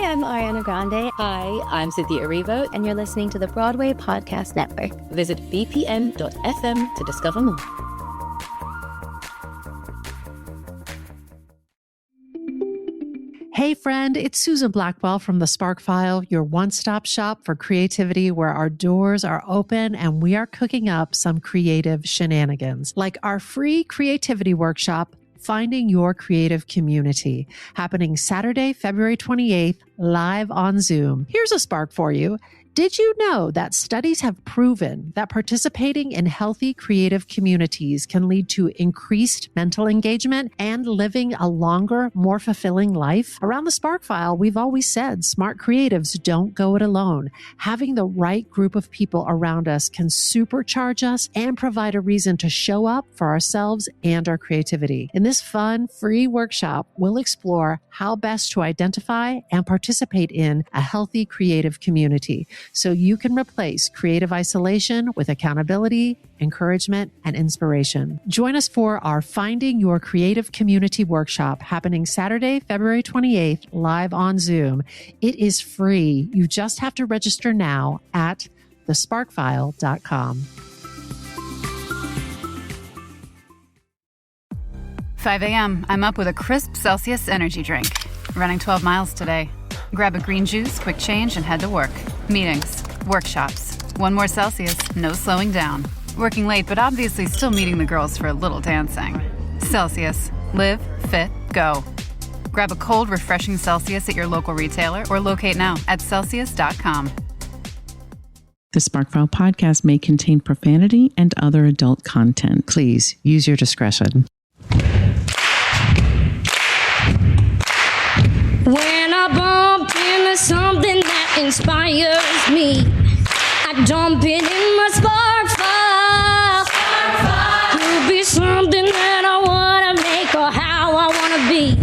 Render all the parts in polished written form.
I'm Ariana Grande. Hi, I'm Cynthia Erivo. And you're listening to the Broadway Podcast Network. Visit bpm.fm to discover more. Hey friend, it's Susan Blackwell from The Spark File, your one-stop shop for creativity where our doors are open and we are cooking up some creative shenanigans, like our free creativity workshop, Finding Your Creative Community, happening Saturday, February 28th, live on Zoom. Here's a spark for you. Did you know that studies have proven that participating in healthy creative communities can lead to increased mental engagement and living a longer, more fulfilling life? Around the Spark File, we've always said smart creatives don't go it alone. Having the right group of people around us can supercharge us and provide a reason to show up for ourselves and our creativity. In this fun, free workshop, we'll explore how best to identify and participate in a healthy creative community, so you can replace creative isolation with accountability, encouragement, and inspiration. Join us for our Finding Your Creative Community workshop happening Saturday, February 28th, live on Zoom. It is free. You just have to register now at thesparkfile.com. 5 a.m. I'm up with a crisp Celsius energy drink. Running 12 miles today. Grab a green juice, quick change, and head to work. Meetings, workshops. One more Celsius, no slowing down. Working late, but obviously still meeting the girls for a little dancing. Celsius. Live, fit, go. Grab a cold, refreshing Celsius at your local retailer or locate now at Celsius.com. The Sparkfile podcast may contain profanity and other adult content. Please use your discretion. When I bump into something that inspires me, I dump it in my spark file. Could be something that I want to make or how I want to be.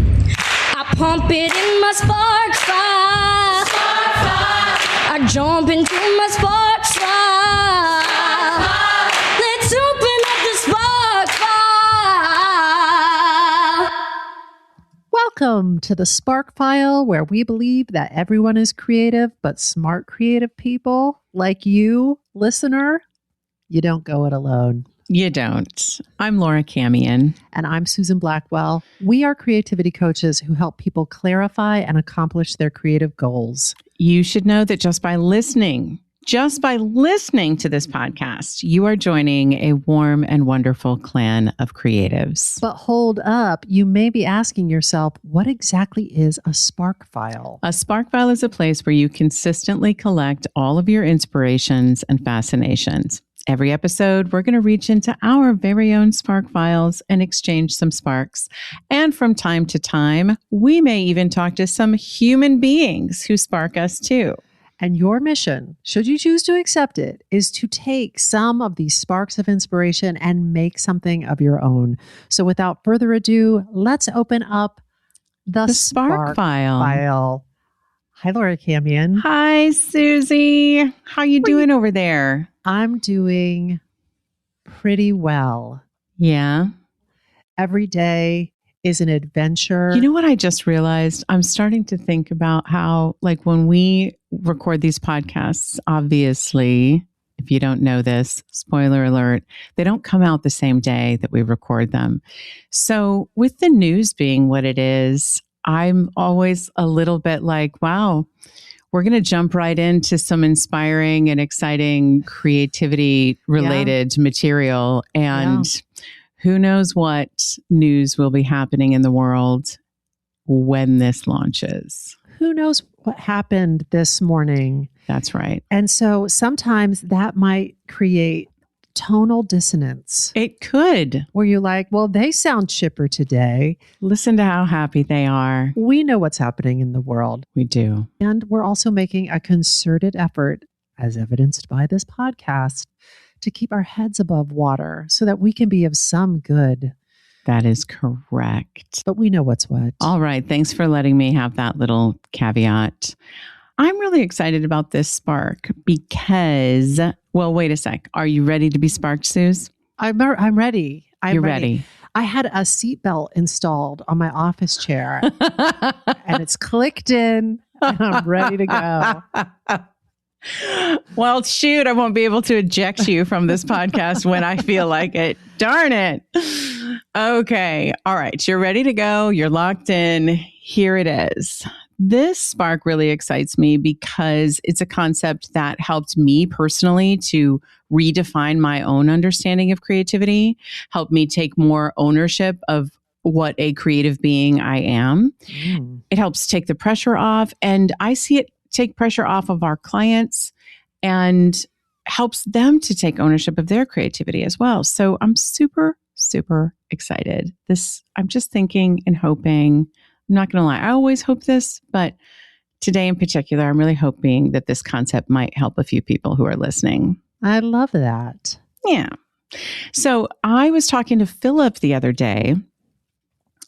I pump it in my spark file. I jump into my spark file. Let's open up the spark file. Welcome to the Spark File, where we believe that everyone is creative, but smart creative people like you, listener, you don't go it alone. You don't. I'm Laura Camion. And I'm Susan Blackwell. We are creativity coaches who help people clarify and accomplish their creative goals. You should know that just by listening to this podcast, you are joining a warm and wonderful clan of creatives. But hold up, you may be asking yourself, what exactly is a Spark File? A Spark File is a place where you consistently collect all of your inspirations and fascinations. Every episode, we're going to reach into our very own Spark Files and exchange some sparks. And from time to time, we may even talk to some human beings who spark us too. And your mission, should you choose to accept it, is to take some of these sparks of inspiration and make something of your own. So without further ado, let's open up the Spark File. Hi, Laura Camion. Hi, Susie. How you doing over there? I'm doing pretty well. Yeah. Every day is an adventure. You know what I just realized? I'm starting to think about how, like, when we record these podcasts, obviously, if you don't know this, spoiler alert, they don't come out the same day that we record them. So with the news being what it is, I'm always a little bit like, wow, we're going to jump right into some inspiring and exciting creativity related material. And who knows what news will be happening in the world when this launches. Who knows what happened this morning? That's right. And so sometimes that might create tonal dissonance. It could. Where you're like, well, they sound chipper today. Listen to how happy they are. We know what's happening in the world. We do. And we're also making a concerted effort, as evidenced by this podcast, to keep our heads above water so that we can be of some good. That is correct. But we know what's what. All right. Thanks for letting me have that little caveat. I'm really excited about this spark because, well, wait a sec. Are you ready to be sparked, Suze? I'm ready. You're ready. I had a seatbelt installed on my office chair and it's clicked in and I'm ready to go. Well, shoot, I won't be able to eject you from this podcast when I feel like it. Darn it. Okay. All right. You're ready to go. You're locked in. Here it is. This spark really excites me because it's a concept that helped me personally to redefine my own understanding of creativity, helped me take more ownership of what a creative being I am. It helps take the pressure off, and I see it take pressure off of our clients and helps them to take ownership of their creativity as well. So I'm super, super excited. I'm just thinking and hoping. I'm not going to lie. I always hope this, but today in particular, I'm really hoping that this concept might help a few people who are listening. I love that. Yeah. So I was talking to Philip the other day.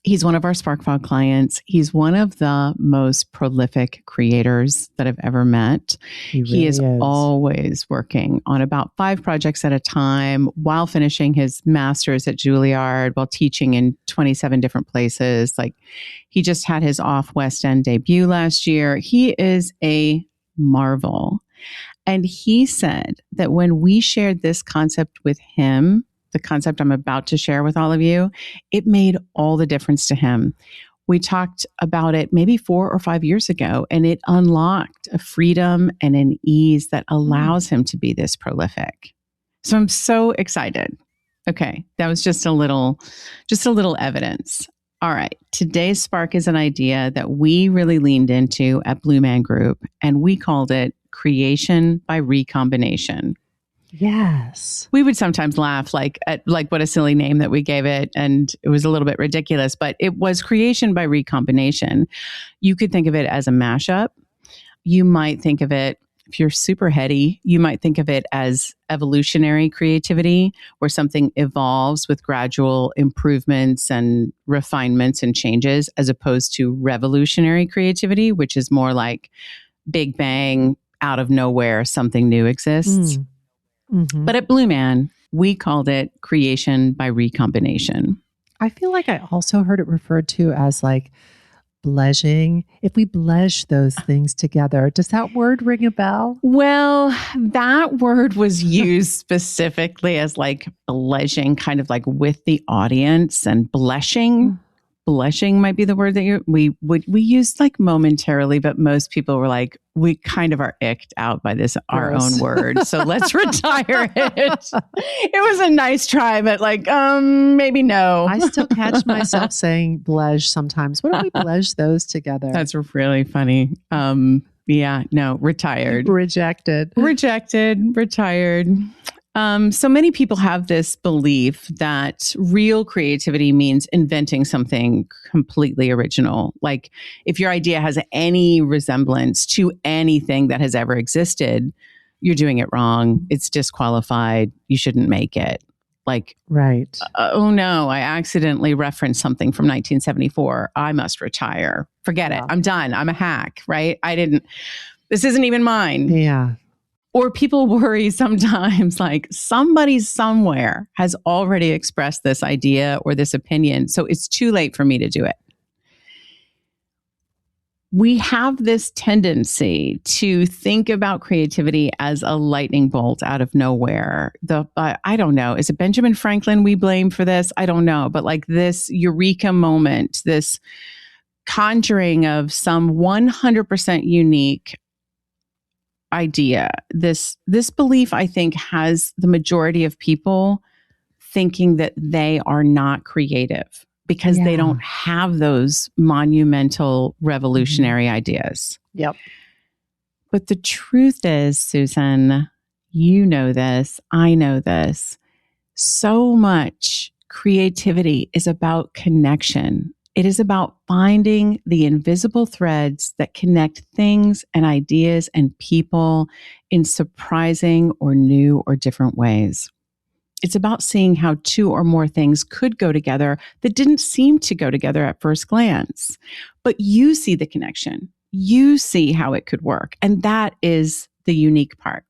He's one of our SparkFog clients. He's one of the most prolific creators that I've ever met. He is always working on about 5 projects at a time while finishing his master's at Juilliard, while teaching in 27 different places. Like, he just had his off West End debut last year. He is a marvel. And he said that when we shared this concept with him, the concept I'm about to share with all of you, it made all the difference to him. We talked about it maybe 4 or 5 years ago, and it unlocked a freedom and an ease that allows him to be this prolific. So I'm so excited. Okay, that was just a little evidence. All right, today's spark is an idea that we really leaned into at Blue Man Group, and we called it creation by recombination. Yes. We would sometimes laugh at what a silly name that we gave it, and it was a little bit ridiculous, but it was creation by recombination. You could think of it as a mashup. You might think of it, if you're super heady, you might think of it as evolutionary creativity, where something evolves with gradual improvements and refinements and changes, as opposed to revolutionary creativity, which is more like big bang, out of nowhere, something new exists. Mm-hmm. But at Blue Man, we called it creation by recombination. I feel like I also heard it referred to as like bleshing. If we blesh those things together, does that word ring a bell? Well, that word was used specifically as like bleshing, kind of like with the audience, and bleshing. Blushing might be the word that we used like momentarily, but most people were like, we kind of are icked out by this, our own word. So let's retire it. It was a nice try, but like, maybe no. I still catch myself saying blesh sometimes. Why don't we blesh those together? That's really funny. Yeah, no, retired. Rejected, retired. So many people have this belief that real creativity means inventing something completely original. Like, if your idea has any resemblance to anything that has ever existed, you're doing it wrong. It's disqualified. You shouldn't make it. Like, right. Oh no, I accidentally referenced something from 1974. I must retire. Forget it. I'm done. I'm a hack, right? This isn't even mine. Yeah. Or people worry sometimes like somebody somewhere has already expressed this idea or this opinion, so it's too late for me to do it. We have this tendency to think about creativity as a lightning bolt out of nowhere. I don't know. Is it Benjamin Franklin we blame for this? I don't know. But like this eureka moment, this conjuring of some 100% unique idea. This belief, I think, has the majority of people thinking that they are not creative because they don't have those monumental revolutionary ideas. Yep. But the truth is, Susan, you know this, I know this, so much creativity is about connection. It is about finding the invisible threads that connect things and ideas and people in surprising or new or different ways. It's about seeing how 2 or more things could go together that didn't seem to go together at first glance. But you see the connection. You see how it could work. And that is the unique part.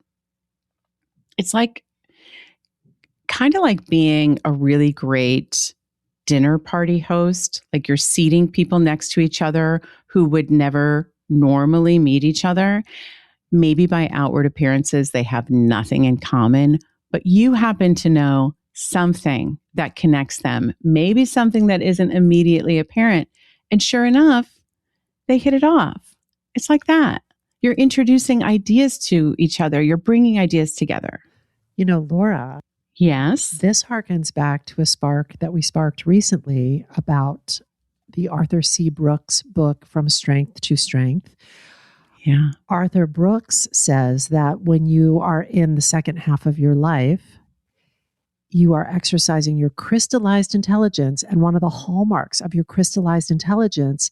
It's like kind of like being a really great dinner party host, like you're seating people next to each other who would never normally meet each other. Maybe by outward appearances, they have nothing in common, but you happen to know something that connects them, maybe something that isn't immediately apparent. And sure enough, they hit it off. It's like that. You're introducing ideas to each other. You're bringing ideas together. You know, Laura. Yes. This harkens back to a spark that we sparked recently about the Arthur C. Brooks book, From Strength to Strength. Yeah. Arthur Brooks says that when you are in the second half of your life, you are exercising your crystallized intelligence. And one of the hallmarks of your crystallized intelligence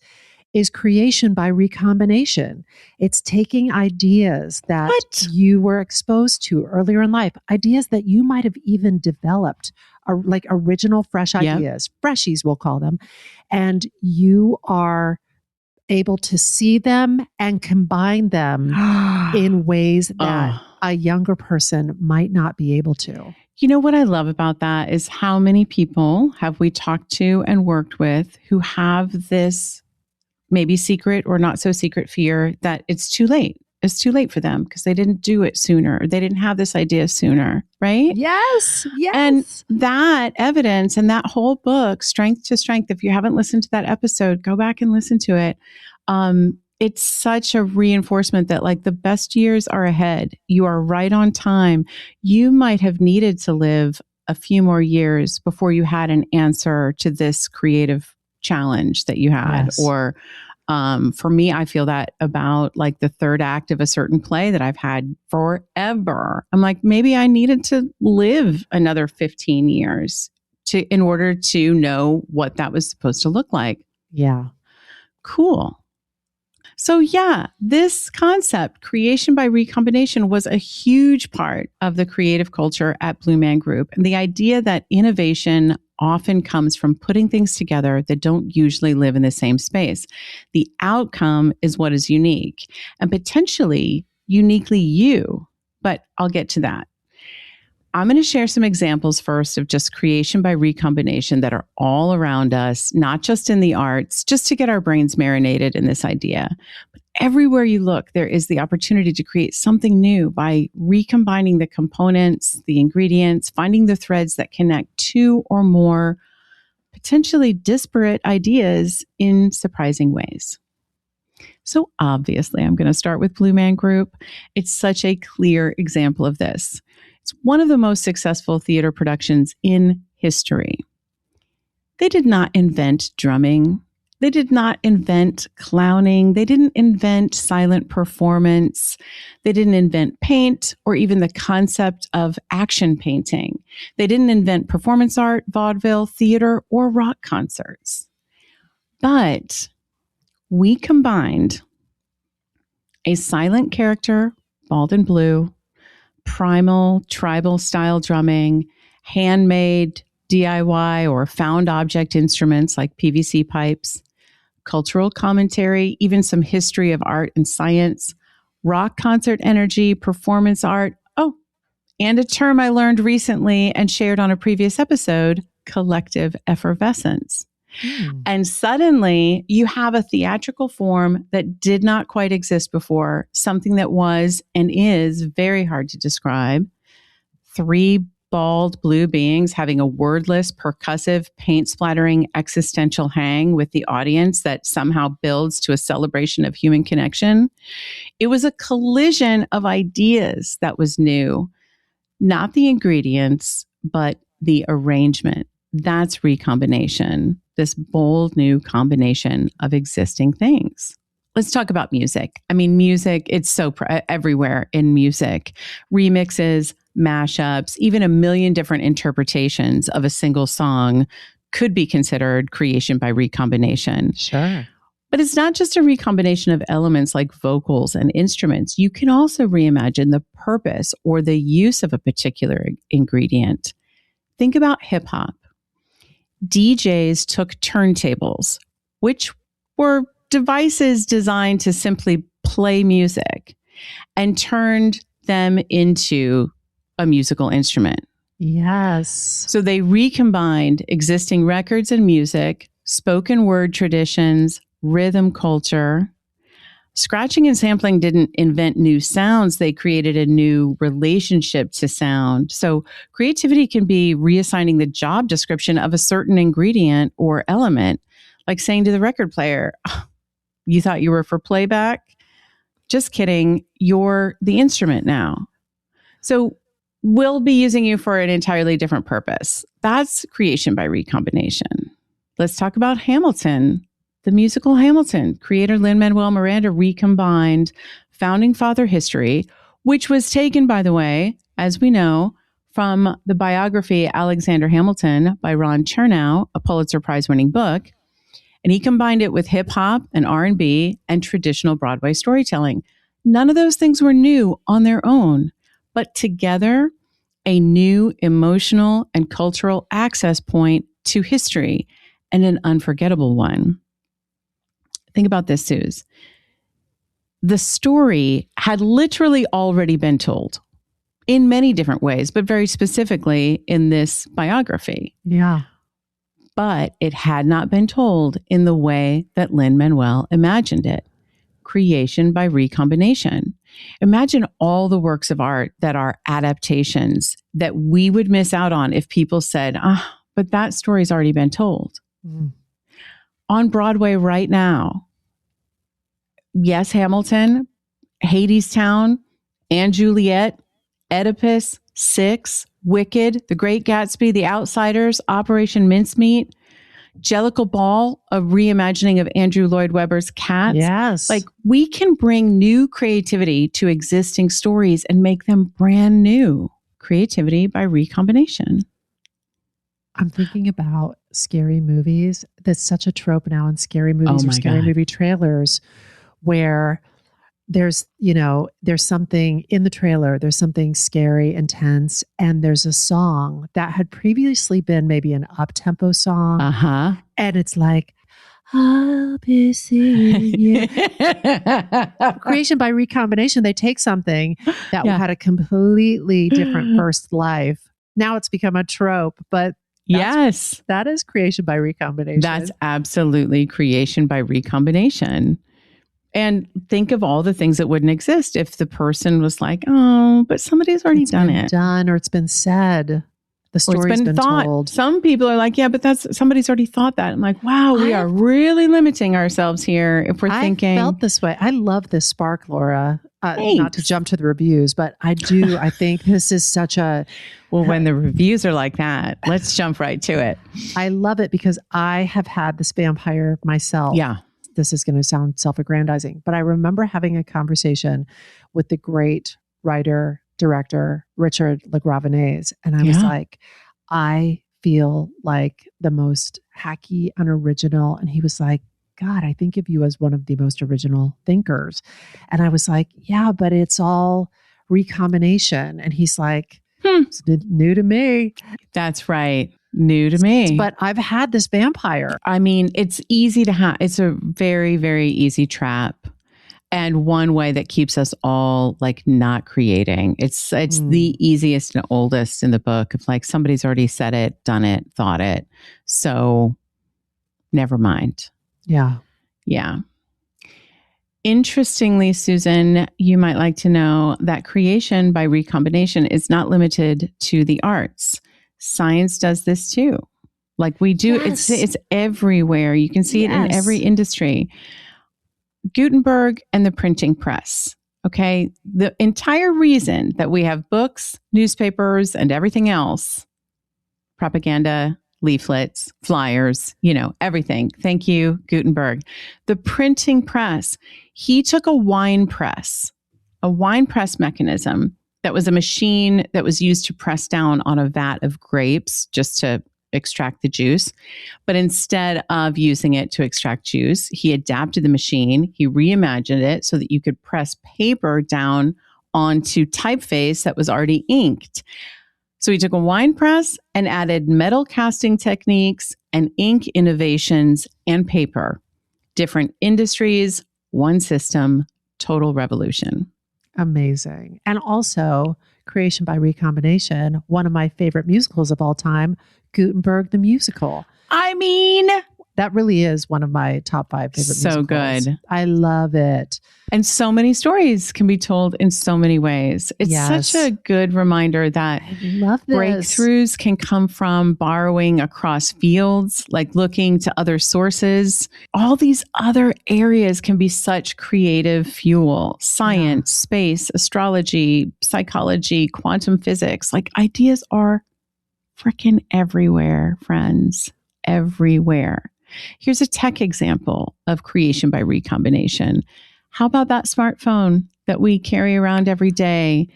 is creation by recombination. It's taking ideas that you were exposed to earlier in life, ideas that you might have even developed, like original fresh ideas, freshies we'll call them, and you are able to see them and combine them in ways that a younger person might not be able to. You know what I love about that is how many people have we talked to and worked with who have this maybe secret or not so secret fear that it's too late. It's too late for them because they didn't do it sooner. They didn't have this idea sooner, right? Yes, yes. And that evidence and that whole book, Strength to Strength, if you haven't listened to that episode, go back and listen to it. It's such a reinforcement that like the best years are ahead. You are right on time. You might have needed to live a few more years before you had an answer to this creative challenge that you had. Yes. Or for me, I feel that about like the third act of a certain play that I've had forever. I'm like, maybe I needed to live another 15 years in order to know what that was supposed to look like. Yeah. Cool. So yeah, this concept, creation by recombination, was a huge part of the creative culture at Blue Man Group. And the idea that innovation often comes from putting things together that don't usually live in the same space. The outcome is what is unique and potentially uniquely you, but I'll get to that. I'm going to share some examples first of just creation by recombination that are all around us, not just in the arts, just to get our brains marinated in this idea. But everywhere you look, there is the opportunity to create something new by recombining the components, the ingredients, finding the threads that connect two or more potentially disparate ideas in surprising ways. So obviously, I'm going to start with Blue Man Group. It's such a clear example of this. It's one of the most successful theater productions in history. They did not invent drumming. They did not invent clowning. They didn't invent silent performance. They didn't invent paint or even the concept of action painting. They didn't invent performance art, vaudeville, theater, or rock concerts. But we combined a silent character, bald and blue, primal tribal style drumming, handmade DIY or found object instruments like PVC pipes, cultural commentary, even some history of art and science, rock concert energy, performance art. Oh, and a term I learned recently and shared on a previous episode, collective effervescence. And suddenly you have a theatrical form that did not quite exist before, something that was and is very hard to describe. 3 bald blue beings having a wordless, percussive, paint-splattering existential hang with the audience that somehow builds to a celebration of human connection. It was a collision of ideas that was new, not the ingredients, but the arrangement. That's recombination, this bold new combination of existing things. Let's talk about music. I mean, music, it's so everywhere in music. Remixes, mashups, even a million different interpretations of a single song could be considered creation by recombination. Sure. But it's not just a recombination of elements like vocals and instruments. You can also reimagine the purpose or the use of a particular ingredient. Think about hip hop. DJs took turntables, which were devices designed to simply play music, and turned them into a musical instrument. Yes. So they recombined existing records and music, spoken word traditions, rhythm culture, Scratching and sampling didn't invent new sounds. They created a new relationship to sound. So creativity can be reassigning the job description of a certain ingredient or element, like saying to the record player, "Oh, you thought you were for playback? Just kidding. You're the instrument now. So we'll be using you for an entirely different purpose." That's creation by recombination. Let's talk about Hamilton. The musical Hamilton. Creator Lin-Manuel Miranda recombined founding father history, which was taken, by the way, as we know, from the biography Alexander Hamilton by Ron Chernow, a Pulitzer Prize-winning book. And he combined it with hip-hop and R&B and traditional Broadway storytelling. None of those things were new on their own, but together, a new emotional and cultural access point to history, and an unforgettable one. Think about this, Suze. The story had literally already been told in many different ways, but very specifically in this biography. Yeah. But it had not been told in the way that Lin-Manuel imagined it. Creation by recombination. Imagine all the works of art that are adaptations that we would miss out on if people said, but that story's already been told. Mm. On Broadway right now, yes, Hamilton, Hadestown, and Juliet, Oedipus, Six, Wicked, The Great Gatsby, The Outsiders, Operation Mincemeat, Jellicle Ball, a reimagining of Andrew Lloyd Webber's Cats. Yes. Like, we can bring new creativity to existing stories and make them brand new. Creativity by recombination. I'm thinking about scary movies. That's such a trope now in scary movies or scary movie trailers where there's something in the trailer, there's something scary, intense, and there's a song that had previously been maybe an up-tempo song. Uh-huh. And it's like, I'll be seeing you. Creation by recombination. They take something that had a completely different first life. Now it's become a trope, but yes, that is creation by recombination. That's absolutely creation by recombination. And think of all the things that wouldn't exist if the person was like, oh, but somebody's already done it. Done, or it's been said. The story's been told. Some people are like, yeah, but somebody's already thought that. I'm like, wow, we are really limiting ourselves here if we're thinking. I felt this way. I love this spark, Laura. Not to jump to the reviews, but I do. I think this is such a... Well, when the reviews are like that, let's jump right to it. I love it because I have had this vampire myself. Yeah. This is going to sound self-aggrandizing, but I remember having a conversation with the great writer, director, Richard LaGravenese. And I was like, I feel like the most hacky, unoriginal. And he was like, God, I think of you as one of the most original thinkers. And I was like, yeah, but it's all recombination. And he's like, it's new to me. That's right. New to me. But I've had this vampire. I mean, it's easy to have. It's a very, very easy trap. And one way that keeps us all like not creating. It's the easiest and oldest in the book of like somebody's already said it, done it, thought it. So never mind. Yeah. Yeah. Interestingly, Susan, you might like to know that creation by recombination is not limited to the arts. Science does this too. Like we do, it's everywhere. You can see it in every industry. Gutenberg and the printing press. Okay. The entire reason that we have books, newspapers, and everything else, propaganda, leaflets, flyers, everything. Thank you, Gutenberg. The printing press, he took a wine press mechanism that was a machine that was used to press down on a vat of grapes just to extract the juice. But instead of using it to extract juice, he adapted the machine. He reimagined it so that you could press paper down onto typeface that was already inked. So he took a wine press and added metal casting techniques and ink innovations and paper. Different industries, one system, total revolution. Amazing. And also creation by recombination, one of my favorite musicals of all time, Gutenberg the Musical. I mean, That really is one of my top 5 favorite So musicals. good. I love it. And so many stories can be told in so many ways. It's Yes. such a good reminder that I love this. breakthroughs can come from borrowing across fields, like looking to other sources. All these other areas can be such creative fuel. Science, space, astrology, psychology, quantum physics. Like ideas are freaking everywhere, friends. Everywhere. Here's a tech example of creation by recombination. How about that smartphone that we carry around every day?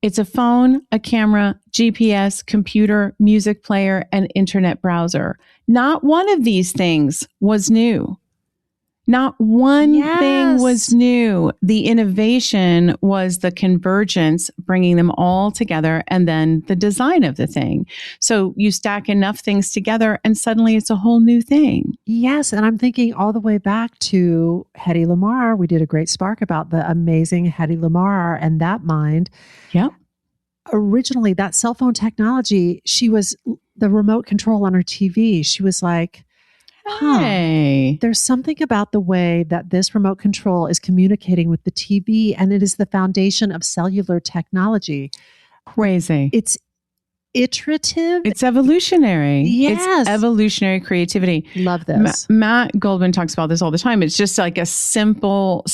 It's a phone, a camera, GPS, computer, music player, and internet browser. Not one of these things was new. Not one thing was new. The innovation was the convergence, bringing them all together, and then the design of the thing. So you stack enough things together and suddenly it's a whole new thing. Yes. And I'm thinking all the way back to Hedy Lamarr. We did a great Spark about the amazing Hedy Lamarr and that mind. Yep. Originally, that cell phone technology, she was the remote control on her TV. She was like, Hey. there's something about the way that this remote control is communicating with the TV, and it is the foundation of cellular technology. Crazy. It's iterative. It's evolutionary. Yes. It's evolutionary creativity. Love this. Matt Goldman talks about this all the time. It's just like a simple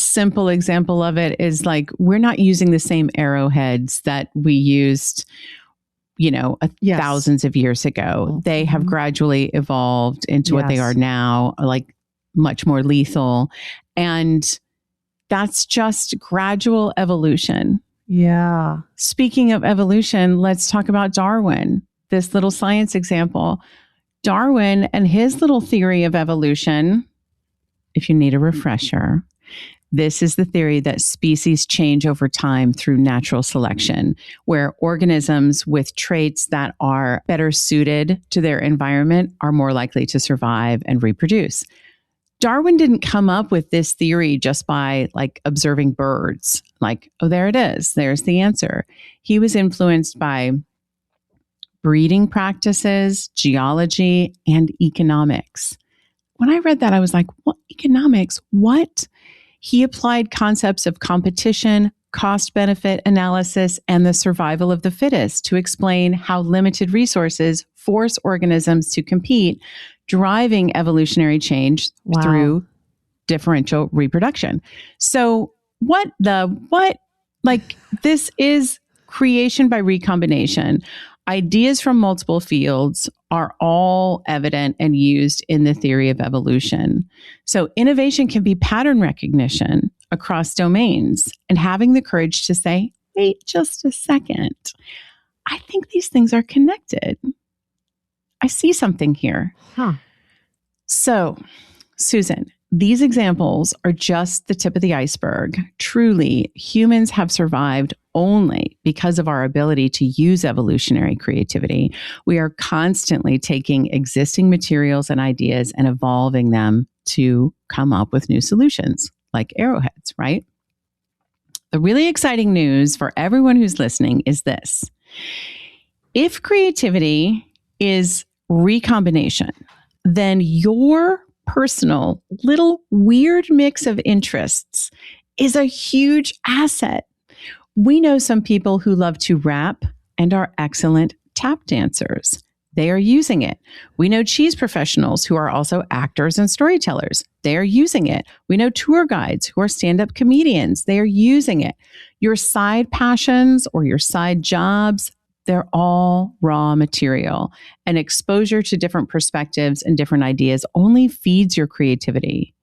example of it is like, we're not using the same arrowheads that we used, thousands of years ago. They have gradually evolved into what they are now, like much more lethal. And that's just gradual evolution. Yeah. Speaking of evolution, let's talk about Darwin, this little science example. Darwin and his little theory of evolution, if you need a refresher, this is the theory that species change over time through natural selection, where organisms with traits that are better suited to their environment are more likely to survive and reproduce. Darwin didn't come up with this theory just by observing birds, oh, there it is. There's the answer. He was influenced by breeding practices, geology, and economics. When I read that, I was like, what? Economics? What? He applied concepts of competition, cost-benefit analysis, and the survival of the fittest to explain how limited resources force organisms to compete, driving evolutionary change through differential reproduction. So this is creation by recombination. Ideas from multiple fields are all evident and used in the theory of evolution. So innovation can be pattern recognition across domains and having the courage to say, wait just a second. I think these things are connected. I see something here. So, Susan, these examples are just the tip of the iceberg. Truly, humans have survived only because of our ability to use evolutionary creativity. We are constantly taking existing materials and ideas and evolving them to come up with new solutions, like arrowheads, right? The really exciting news for everyone who's listening is this. If creativity is recombination, then your personal little weird mix of interests is a huge asset. We know some people who love to rap and are excellent tap dancers. They are using it. We know cheese professionals who are also actors and storytellers. They are using it. We know tour guides who are stand-up comedians. They are using it. Your side passions or your side jobs, they're all raw material. And exposure to different perspectives and different ideas only feeds your creativity.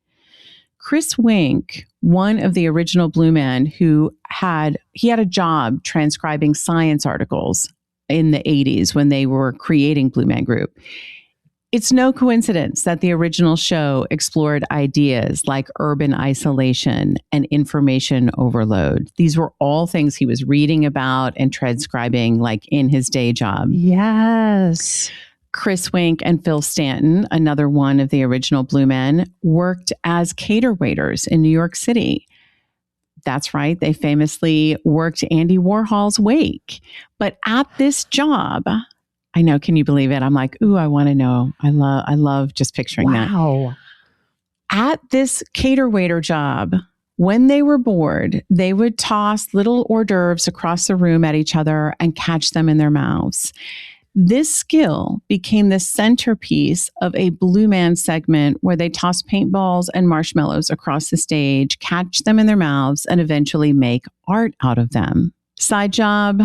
Chris Wink, one of the original Blue Men, he had a job transcribing science articles in the 80s when they were creating Blue Man Group. It's no coincidence that the original show explored ideas like urban isolation and information overload. These were all things he was reading about and transcribing in his day job. Yes. Chris Wink and Phil Stanton, another one of the original Blue Men, worked as cater waiters in New York City. That's right. They famously worked Andy Warhol's wake. But at this job, I know. Can you believe it? I'm like, ooh, I want to know. I love just picturing that. Wow. At this cater waiter job, when they were bored, they would toss little hors d'oeuvres across the room at each other and catch them in their mouths. This skill became the centerpiece of a Blue Man segment where they toss paintballs and marshmallows across the stage, catch them in their mouths, and eventually make art out of them. Side job,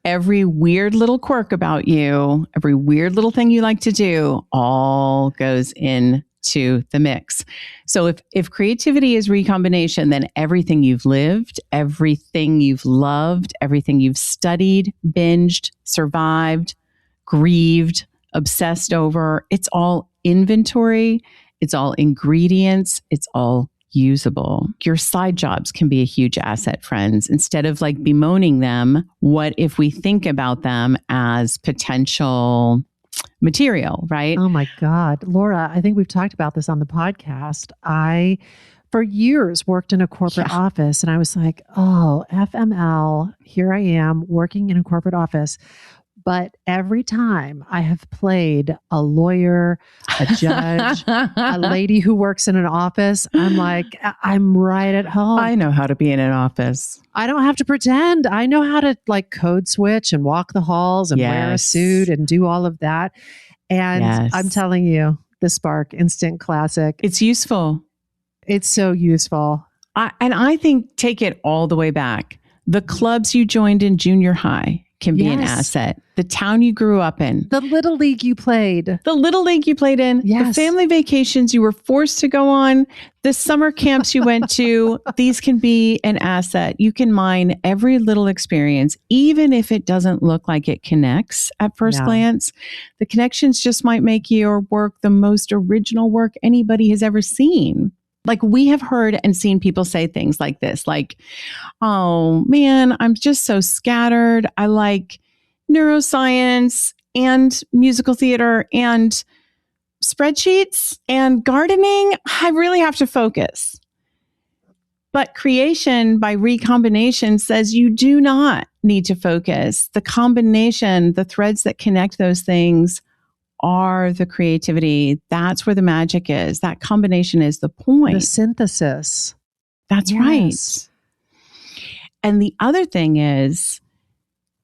every weird little quirk about you, every weird little thing you like to do, all goes into the mix. So if creativity is recombination, then everything you've lived, everything you've loved, everything you've studied, binged, survived, grieved, obsessed over, it's all inventory, it's all ingredients, it's all usable. Your side jobs can be a huge asset, friends. Instead of like bemoaning them, what if we think about them as potential material, right? Oh my God. Laura, I think we've talked about this on the podcast. I, for years, worked in a corporate office and I was like, oh, FML, here I am working in a corporate office. But every time I have played a lawyer, a judge, a lady who works in an office, I'm like, I'm right at home. I know how to be in an office. I don't have to pretend. I know how to like code switch and walk the halls and wear a suit and do all of that. And I'm telling you, the Spark Instant Classic. It's useful. It's so useful. And I think take it all the way back. The clubs you joined in junior high can be an asset. The town you grew up in. The little league you played. The little league you played in. Yes. The family vacations you were forced to go on. The summer camps you went to. These can be an asset. You can mine every little experience, even if it doesn't look like it connects at first glance. The connections just might make your work the most original work anybody has ever seen. Like we have heard and seen people say things like this, like, oh man, I'm just so scattered. I like neuroscience and musical theater and spreadsheets and gardening. I really have to focus. But creation by recombination says you do not need to focus. The combination, the threads that connect those things are the creativity. That's where the magic is. That combination is the point. The synthesis. That's right. And the other thing is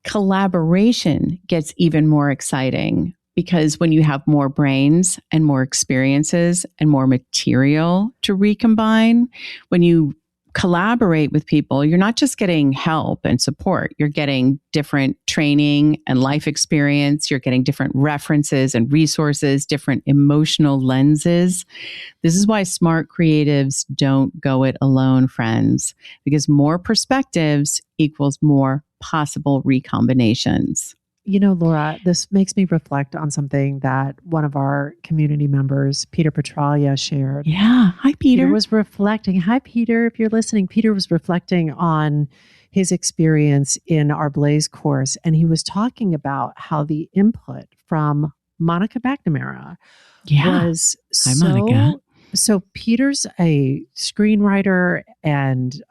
collaboration gets even more exciting because when you have more brains and more experiences and more material to recombine, when you collaborate with people, you're not just getting help and support. You're getting different training and life experience. You're getting different references and resources, different emotional lenses. This is why smart creatives don't go it alone, friends, because more perspectives equals more possible recombinations. You know, Laura, this makes me reflect on something that one of our community members, Peter Petralia, shared. Yeah. Hi, Peter. Peter was reflecting. Hi, Peter. If you're listening, Peter was reflecting on his experience in our Blaze course. And he was talking about how the input from Monica McNamara was Monica. So Peter's a screenwriter and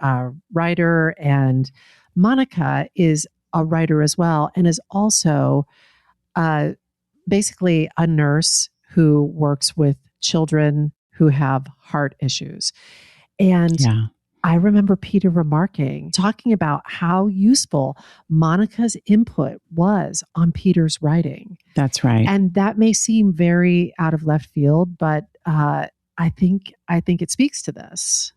writer, and Monica is a writer as well, and is also basically a nurse who works with children who have heart issues. And I remember Peter talking about how useful Monica's input was on Peter's writing. That's right. And that may seem very out of left field, but I think it speaks to this.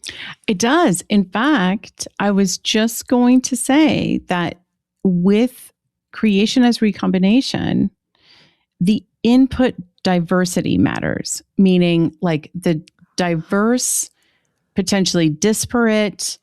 It does. In fact, I was just going to say that with creation as recombination, the input diversity matters, meaning like the diverse, potentially disparate,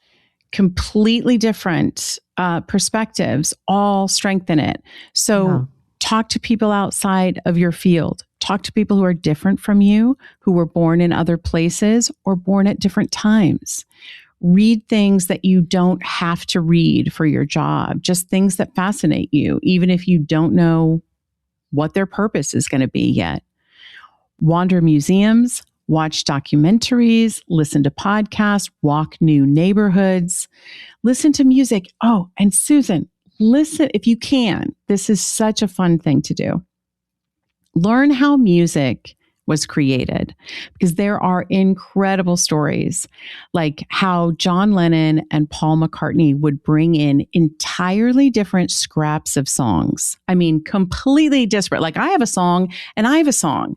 completely different perspectives all strengthen it. So talk to people outside of your field. Talk to people who are different from you, who were born in other places or born at different times. Read things that you don't have to read for your job, just things that fascinate you, even if you don't know what their purpose is going to be yet. Wander museums, watch documentaries, listen to podcasts, walk new neighborhoods, listen to music. Oh, and Susan, listen if you can. This is such a fun thing to do. learn how music was created, because there are incredible stories like how John Lennon and Paul McCartney would bring in entirely different scraps of songs. I mean, completely disparate. Like I have a song and I have a song.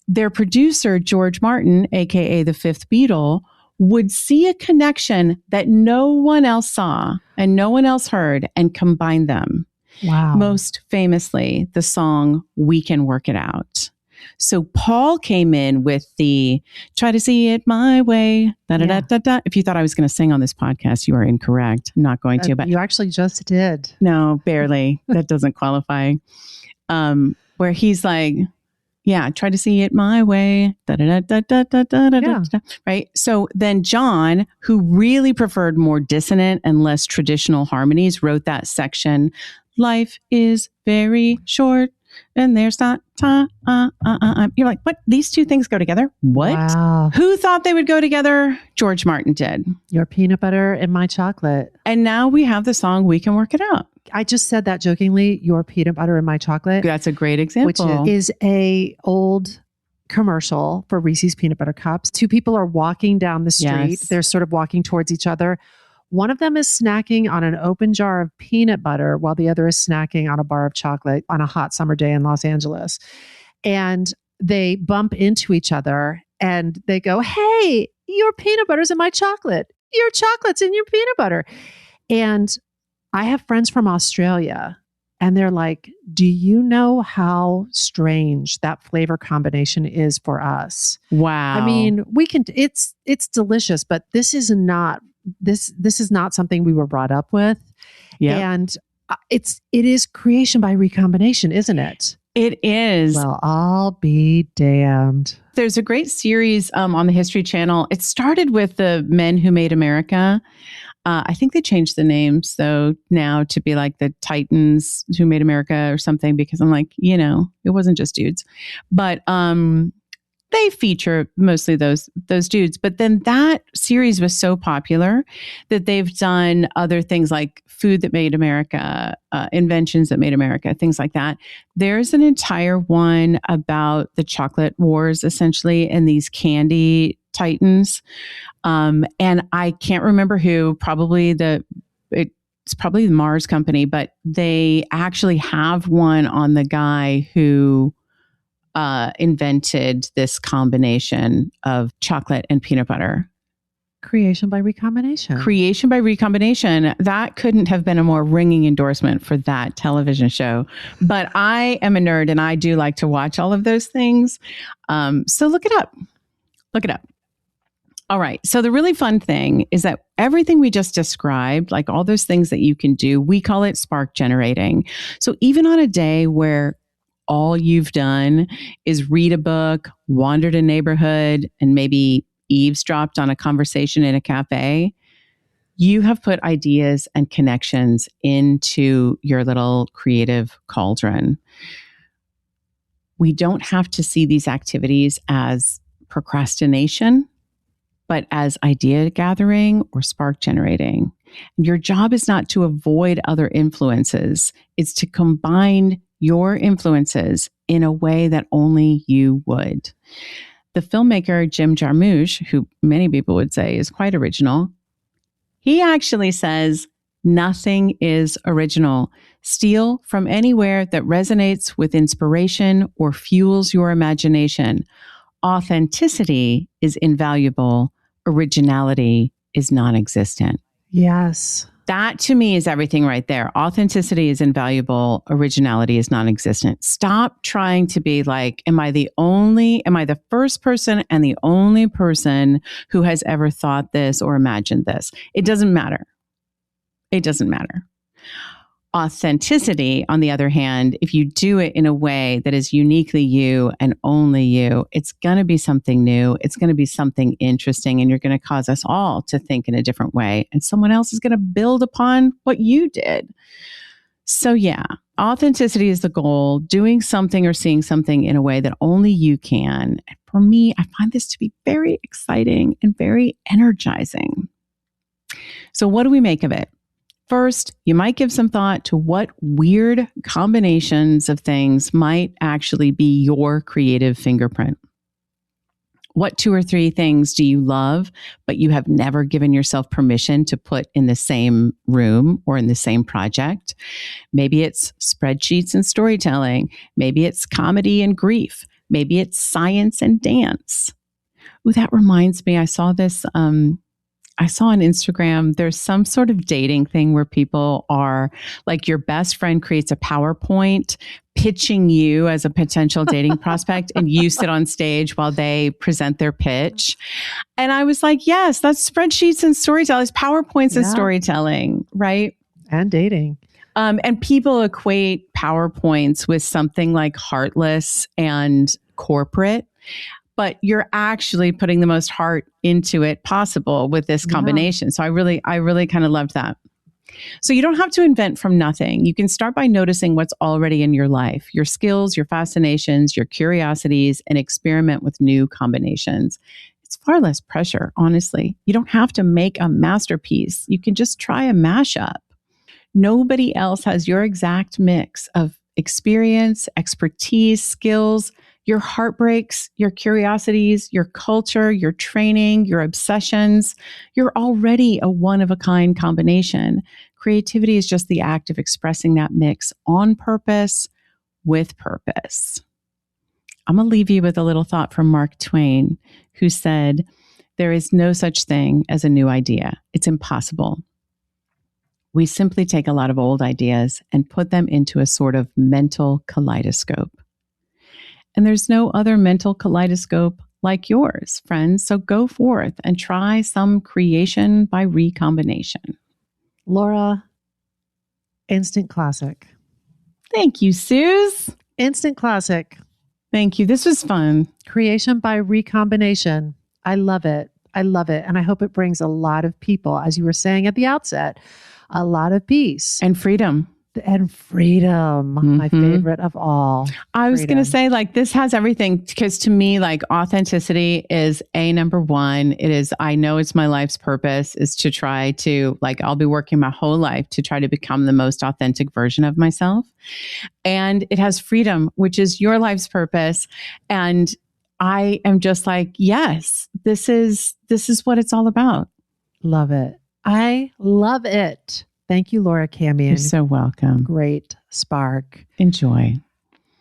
Their producer, George Martin, aka the fifth Beatle, would see a connection that no one else saw and no one else heard and combine them. Wow. Most famously, the song We Can Work It Out. So Paul came in with the try to see it my way. Da, da, da, da, da. If you thought I was going to sing on this podcast, you are incorrect. I'm not going to, but you actually just did. No, barely. That doesn't qualify. Where he's like, yeah, try to see it my way. Da, da, da, da, da, da, da, da, da. Right. So then John, who really preferred more dissonant and less traditional harmonies, wrote that section. Life is very short. And there's not time. You're like, what? These two things go together? What? Wow. Who thought they would go together? George Martin did. Your peanut butter and my chocolate. And now we have the song We Can Work It Out. I just said that jokingly, your peanut butter and my chocolate. That's a great example. Which is a old commercial for Reese's peanut butter cups. Two people are walking down the street. Yes. They're sort of walking towards each other. One of them is snacking on an open jar of peanut butter while the other is snacking on a bar of chocolate on a hot summer day in Los Angeles. And they bump into each other and they go, hey, your peanut butter's in my chocolate. Your chocolate's in your peanut butter. And I have friends from Australia and they're like, do you know how strange that flavor combination is for us? Wow. I mean, it's delicious, but this is not something we were brought up with. Yeah. And it is creation by recombination, isn't it? It is. Well, I'll be damned. There's a great series on the History Channel. It started with the Men Who Made America. I think they changed the names though now to be like the Titans Who Made America or something, because I'm like, it wasn't just dudes. But they feature mostly those dudes. But then that series was so popular that they've done other things like Food That Made America, Inventions That Made America, things like that. There's an entire one about the chocolate wars, essentially, and these candy titans. And I can't remember who, it's probably the Mars Company, but they actually have one on the guy who invented this combination of chocolate and peanut butter. Creation by recombination. Creation by recombination. That couldn't have been a more ringing endorsement for that television show. But I am a nerd and I do like to watch all of those things. So look it up. Look it up. All right. So the really fun thing is that everything we just described, like all those things that you can do, we call it spark generating. So even on a day where all you've done is read a book, wandered a neighborhood, and maybe eavesdropped on a conversation in a cafe, you have put ideas and connections into your little creative cauldron. We don't have to see these activities as procrastination, but as idea gathering or spark generating. Your job is not to avoid other influences. It's to combine your influences in a way that only you would. The filmmaker Jim Jarmusch, who many people would say is quite original, he actually says, nothing is original. Steal from anywhere that resonates with inspiration or fuels your imagination. Authenticity is invaluable. Originality is non-existent. Yes. That to me is everything right there. Authenticity is invaluable. Originality is non-existent. Stop trying to be like, am I the first person and the only person who has ever thought this or imagined this? It doesn't matter. It doesn't matter. Authenticity, on the other hand, if you do it in a way that is uniquely you and only you, it's going to be something new. It's going to be something interesting, and you're going to cause us all to think in a different way. And someone else is going to build upon what you did. So yeah, authenticity is the goal, doing something or seeing something in a way that only you can. And for me, I find this to be very exciting and very energizing. So what do we make of it? First, you might give some thought to what weird combinations of things might actually be your creative fingerprint. What 2 or 3 things do you love, but you have never given yourself permission to put in the same room or in the same project? Maybe it's spreadsheets and storytelling. Maybe it's comedy and grief. Maybe it's science and dance. Ooh, that reminds me, I saw this, I saw on Instagram, there's some sort of dating thing where people are like, your best friend creates a PowerPoint pitching you as a potential dating prospect, and you sit on stage while they present their pitch. And I was like, yes, that's spreadsheets and storytelling, it's PowerPoints and storytelling, right? And dating. And people equate PowerPoints with something like heartless and corporate. But you're actually putting the most heart into it possible with this combination. So I really kind of loved that. So you don't have to invent from nothing. You can start by noticing what's already in your life, your skills, your fascinations, your curiosities, and experiment with new combinations. It's far less pressure, honestly. You don't have to make a masterpiece. You can just try a mashup. Nobody else has your exact mix of experience, expertise, skills, your heartbreaks, your curiosities, your culture, your training, your obsessions. You're already a one-of-a-kind combination. Creativity is just the act of expressing that mix on purpose, with purpose. I'm going to leave you with a little thought from Mark Twain, who said, "There is no such thing as a new idea. It's impossible. We simply take a lot of old ideas and put them into a sort of mental kaleidoscope." And there's no other mental kaleidoscope like yours, friends. So go forth and try some creation by recombination. Laura, instant classic. Thank you, Suze. Instant classic. Thank you. This was fun. Creation by recombination. I love it. I love it. And I hope it brings a lot of people, as you were saying at the outset, a lot of peace. And freedom. And freedom, my favorite of all. I was going to say, like, this has everything, because to me, like, authenticity is number one. It is, I know it's my life's purpose is to try to, like, I'll be working my whole life to try to become the most authentic version of myself. And it has freedom, which is your life's purpose. And I am just like, yes, this is what it's all about. Love it. I love it. Thank you, Laura Camion. You're so welcome. Great spark. Enjoy.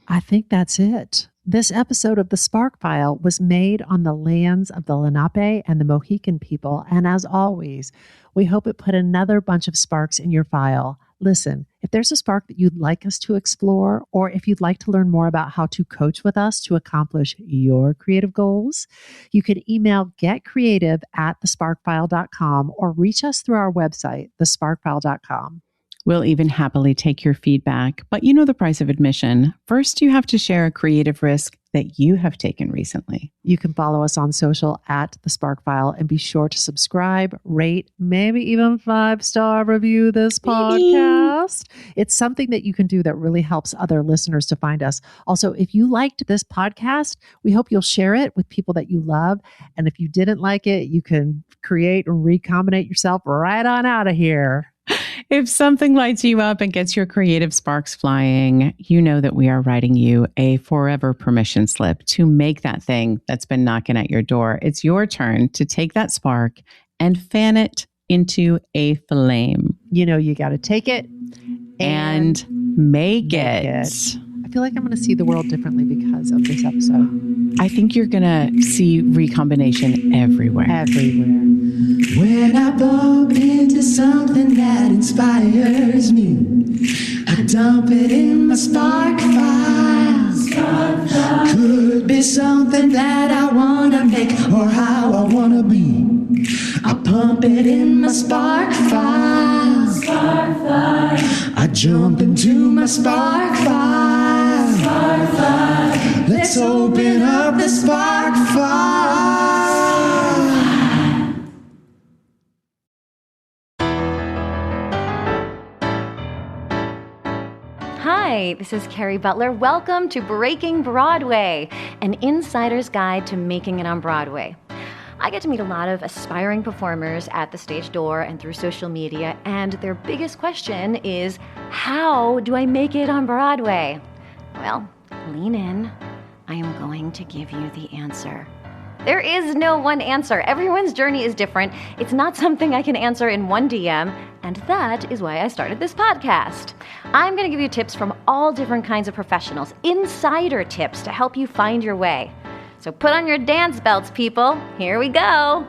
I think that's it. This episode of The Spark File was made on the lands of the Lenape and the Mohican people. And as always, we hope it put another bunch of sparks in your file. Listen, if there's a spark that you'd like us to explore, or if you'd like to learn more about how to coach with us to accomplish your creative goals, you can email getcreative@thesparkfile.com or reach us through our website, thesparkfile.com. We'll even happily take your feedback, but you know the price of admission. First, you have to share a creative risk that you have taken recently. You can follow us on social @The Spark File and be sure to subscribe, rate, maybe even 5-star review this podcast. It's something that you can do that really helps other listeners to find us. Also, if you liked this podcast, we hope you'll share it with people that you love. And if you didn't like it, you can create and recombinate yourself right on out of here. If something lights you up and gets your creative sparks flying, you know that we are writing you a forever permission slip to make that thing that's been knocking at your door. It's your turn to take that spark and fan it into a flame. You know, you got to take it and make it. I feel like I'm going to see the world differently because of this episode. I think you're going to see recombination everywhere. Everywhere. When I bump into something that inspires me, I dump it in my spark file. Could be something that I want to make or how I want to be. I pump it in my spark file. I jump into my spark file. Let's open up the spark file. Hi, this is Carrie Butler. Welcome to Breaking Broadway, an insider's guide to making it on Broadway. I get to meet a lot of aspiring performers at the stage door and through social media, and their biggest question is, how do I make it on Broadway? Well, lean in. I am going to give you the answer. There is no one answer. Everyone's journey is different. It's not something I can answer in one DM, and that is why I started this podcast. I'm going to give you tips from all different kinds of professionals, insider tips to help you find your way. So put on your dance belts, people. Here we go.